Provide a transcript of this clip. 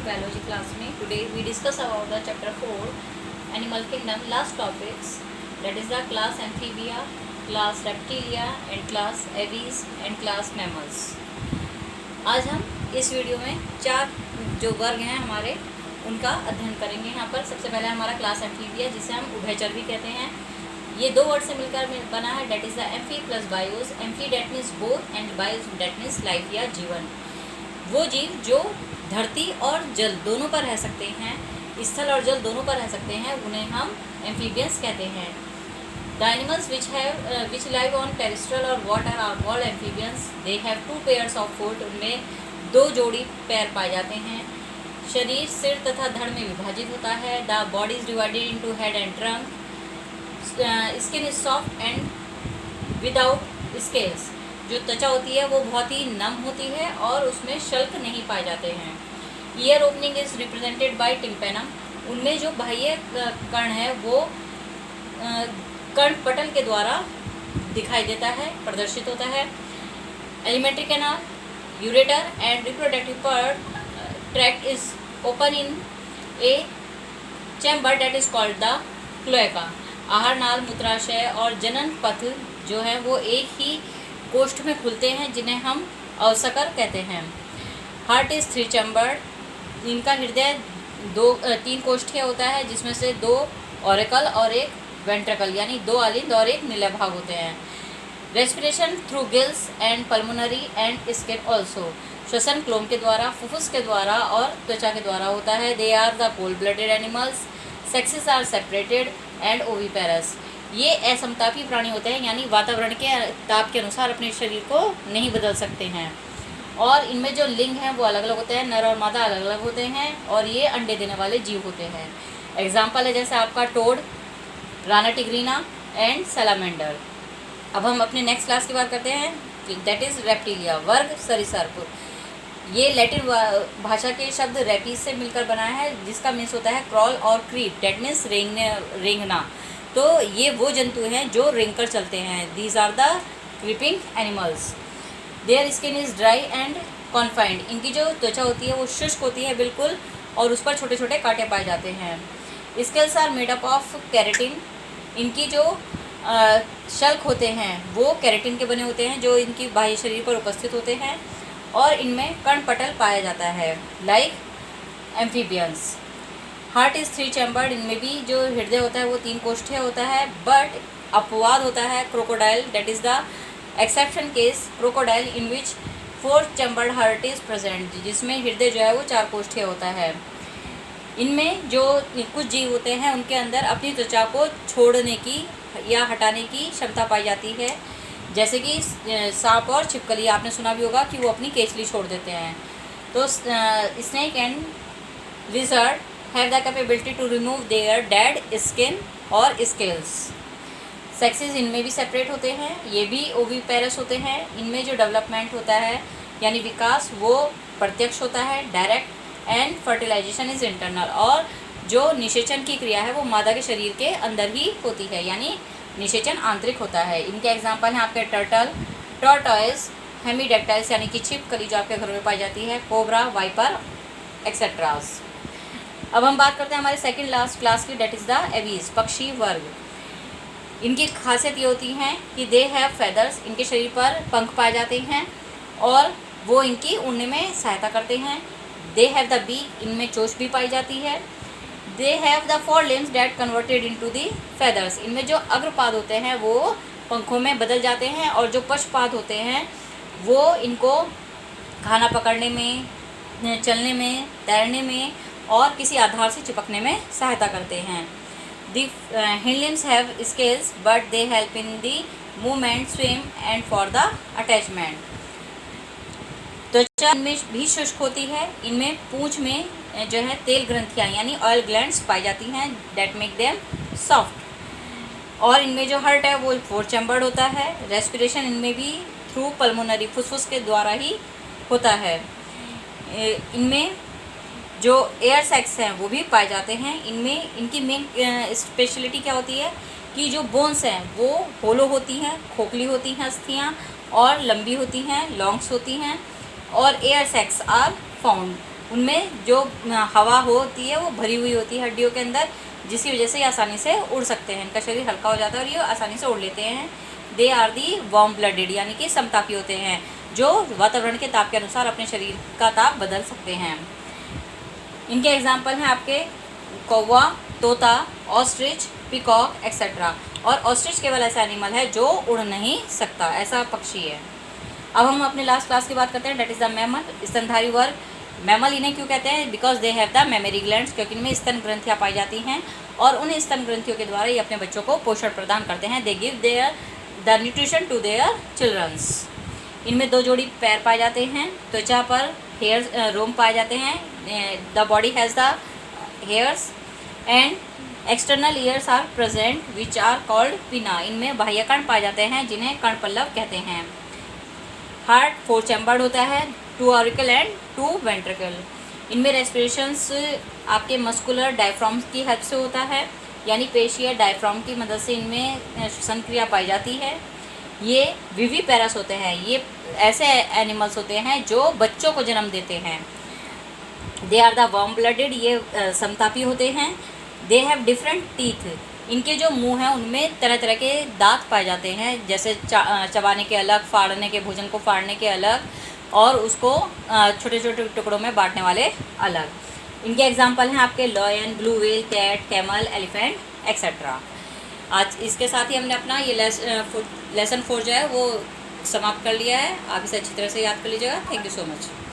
biology class में. Today we discuss about the chapter 4 animal kingdom. Last topics, that is the class amphibia, class reptilia and class aves and class mammals. आज हम इस video में 4 जो वर्ग हैं हमारे उनका अध्ययन करेंगे. यहाँ पर सबसे पहले हमारा क्लास एम्फीबिया, जिसे हम उभयचर भी कहते हैं. ये दो वर्ड से मिलकर बना है. That is the amphi plus BIOS. Amphi that means both and BIOS that means life या जीवन. वो जीव जो धरती और जल दोनों पर रह सकते हैं, स्थल और जल दोनों पर रह सकते हैं, उन्हें हम एम्फीबियंस कहते हैं. The animals which live on terrestrial और water are called amphibians. They have 2 pairs of foot. उनमें 2 जोड़ी पैर पाए जाते हैं. शरीर सिर तथा धड़ में विभाजित होता है. The body is divided into head and trunk. Skin is soft and without scales. जो त्वचा होती है वो बहुत ही नम होती है और उसमें शल्क नहीं पाए जाते हैं. Year opening is represented by tympanum. उनमें जो बाह्य कर्ण है वो कर्णपटल के द्वारा दिखाई देता है, प्रदर्शित होता है. Alimentary canal, ureter and reproductive tract is open in a chamber that is called the cloaca. आहार नाल, मूत्राशय और जनन पथ जो है वो एक ही कोष्ठ में खुलते हैं, जिन्हें हम अवसकर कहते हैं. Heart is 3 chambered. इनका हृदय 3 कोष्ठीय होता है, जिसमें से 2 ऑरिकल और 1 वेंट्रिकल यानी 2 आलिंद और 1 नीला भाग होते हैं. Respiration through gills and pulmonary and skin also. श्वसन क्लोम के द्वारा, फुफ्फुस के द्वारा और त्वचा के द्वारा होता है. They are the cold blooded animals. Sexes are separated and oviparous. ये असमतापी प्राणी होते हैं, यानी वातावरण के ताप के अनुसार अपने शरीर को नहीं बदल सकते हैं. और इनमें जो लिंग हैं वो अलग अलग होते हैं. नर और मादा अलग अलग होते हैं और ये अंडे देने वाले जीव होते हैं. एग्जाम्पल है जैसे आपका toad, Rana tigrina and salamander. अब हम अपने नेक्स्ट क्लास की बात करते हैं, दैट इज़ रेप्टिलिया. वर्ग सरीसृप. ये लैटिन भाषा के शब्द रेपिस से मिलकर बना है, जिसका मीन्स होता है क्रॉल और क्रीप. That means रेंगना. तो ये वो जंतु हैं जो रेंग कर चलते हैं. These are the creeping animals. Their skin is dry and confined. इनकी जो त्वचा होती है वो शुष्क होती है बिल्कुल, और उस पर छोटे छोटे कांटे पाए जाते हैं. Scales are made up of keratin. इनकी जो शल्क होते हैं वो केराटिन के बने होते हैं, जो इनकी बाह्य शरीर पर उपस्थित होते हैं, और इनमें कर्णपटल पाया जाता है like amphibians. Heart is 3 chambered. इनमें भी जो हृदय होता है वो 3 कोष्ठीय होता है, बट अपवाद होता है crocodile. That is the exception case crocodile in which 4 chambered heart is present, जिसमें हृदय जो है वो 4 कोष्ठीय होता है. इनमें जो कुछ जीव होते हैं उनके अंदर अपनी त्वचा को छोड़ने की या हटाने की क्षमता पाई जाती है, जैसे कि सांप और छिपकली. आपने सुना भी होगा कि वो अपनी केचली छोड़ देते हैं. तो snake and lizard have the capability to remove their dead skin और scales. सेक्सेस इनमें भी सेपरेट होते हैं. ये भी ओविपेरस होते हैं. इनमें जो डेवलपमेंट होता है यानी विकास वो प्रत्यक्ष होता है, direct, and fertilisation is internal. और जो निषेचन की क्रिया है वो मादा के शरीर के अंदर ही होती है, यानी निषेचन आंतरिक होता है. इनके एग्जाम्पल हैं आपके टर्टल, टॉर्टॉइस, हेमीडेक्टाइल्स यानी कि छिपकली जो आपके घर में पाई जाती है, कोबरा, वाइपर एक्सेट्रास. अब हम बात करते हैं हमारे सेकंड लास्ट क्लास की, डेट इज़ द एवीज, पक्षी वर्ग. इनकी खासियत ये होती हैं कि दे हैव फेदर्स. इनके शरीर पर पंख पाए जाते हैं और वो इनकी उड़ने में सहायता करते हैं. They have the beak. इनमें चोंच भी पाई जाती है. They have the 4 limbs that converted into the feathers. इनमें जो अग्रपाद होते हैं वो पंखों में बदल जाते हैं, और जो पश्चपाद होते हैं वो इनको खाना पकड़ने में, चलने में, तैरने में और किसी आधार से चिपकने में सहायता करते हैं. The hind limbs have scales but they help in the movement, swim and for the attachment. त्वचा इनमें भी शुष्क होती है. इनमें पूंछ में जो है तेल ग्रंथियाँ यानी ऑयल ग्लैंड्स पाई जाती हैं, डेट मेक देम सॉफ्ट. और इनमें जो हार्ट है वो 4 चैम्बर्ड होता है. रेस्पिरेशन इनमें भी थ्रू पल्मोनरी, फुसफुस के द्वारा ही होता है. इनमें जो एयर सैक्स हैं वो भी पाए जाते हैं. इनमें इनकी मेन स्पेशलिटी क्या होती है कि जो बोन्स हैं वो होलो होती हैं, खोखली होती हैं अस्थियाँ, और लंबी होती हैं, लॉन्ग्स होती हैं, और एयर सैक्स आर फाउंड. उनमें जो हवा होती है वो भरी हुई होती है हड्डियों के अंदर, जिसकी वजह से ये आसानी से उड़ सकते हैं, इनका शरीर हल्का हो जाता है और ये आसानी से उड़ लेते हैं। They are the warm blooded, यानी कि समतापी होते हैं, जो वातावरण के ताप के अनुसार अपने शरीर का ताप बदल सकते हैं। इनके एग्जाम्पल हैं आपके कौवा, तोता, ऑस्ट्रिच, पिकॉक एक्सेट्रा। और ऑस्ट्रिच केवल ऐसा एनिमल है जो उड़ नहीं सकता, ऐसा पक्षी है। अब हम अपने लास्ट क्लास की बात करते हैं, डेट इज़ द मैमल, स्तनधारी वर्ग। मैमल इन्हें क्यों कहते हैं? Because they have the mammary glands, क्योंकि इनमें स्तन ग्रंथियाँ पाई जाती हैं और उन स्तन ग्रंथियों के द्वारा ये अपने बच्चों को पोषण प्रदान करते हैं। They give their the nutrition to their childrens. इनमें 2 जोड़ी पैर पाए जाते हैं, त्वचा पर हेयर्स रोम पाए जाते हैं, the body has the hairs and external ears are present which are called pinna. इनमें बाह्य कर्ण पाए जाते हैं जिन्हें कर्णपल्लव कहते हैं। हार्ट 4 चैम्बर्ड होता है, 2 ऑरिकल एंड 2 वेंट्रिकल। इनमें रेस्पिरेशंस आपके मस्कुलर डायफ्राम की हेल्प से होता है, यानी पेशीय डायफ्राम की मदद से इनमें श्वसन क्रिया पाई जाती है। ये विविपेरस होते हैं, ये ऐसे एनिमल्स होते हैं जो बच्चों को जन्म देते हैं। They are the warm blooded, ये समतापी होते हैं। दे हैव डिफरेंट टीथ, इनके जो मुंह हैं उनमें तरह तरह के दांत पाए जाते हैं, जैसे चबाने के अलग, फाड़ने के, भोजन को फाड़ने के अलग और उसको छोटे छोटे टुकड़ों में बांटने वाले अलग। इनके एग्जाम्पल हैं आपके lion, blue whale, cat, camel, elephant etcetera. आज इसके साथ ही हमने अपना ये लेसन 4 जो है वो समाप्त कर लिया है। आप इसे अच्छी तरह से याद कर लीजिएगा। Thank you so much.